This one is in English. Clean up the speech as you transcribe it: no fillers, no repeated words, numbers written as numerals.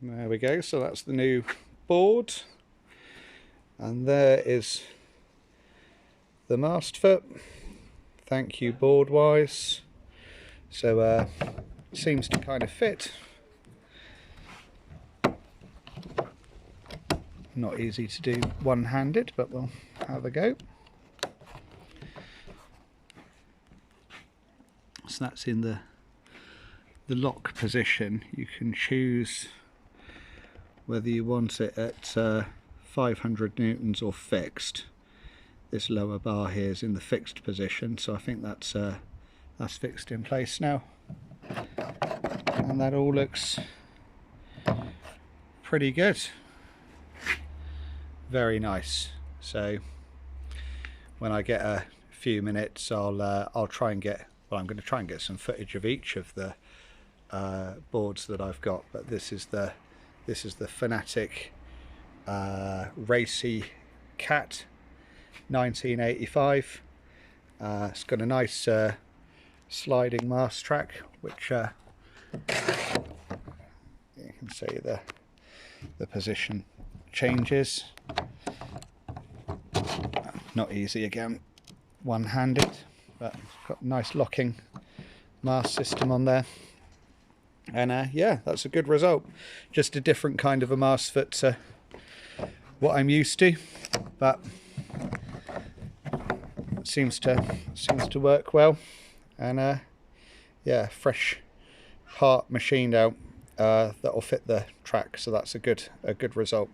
There we go, so that's the new board, and there is the mast foot. Thank you, Boardwise. So seems to kind of fit. Not easy to do one-handed, but we'll have a go. So that's in the lock position. You can choose whether you want it at 500 newtons or fixed. This lower bar here is in the fixed position, so I think that's fixed in place now, and that all looks pretty good. Very nice. So when I get a few minutes, I'll try and get, well, I'm going to try and get some footage of each of the boards that I've got. But this is the Fanatic Racy Cat 1985. It's got a nice sliding mast track, which you can see the position changes. Not easy again, one-handed, but it's got a nice locking mast system on there. And yeah, that's a good result. Just a different kind of a mast foot to what I'm used to, but it seems to work well. And yeah, fresh part machined out that'll fit the track, so that's a good result.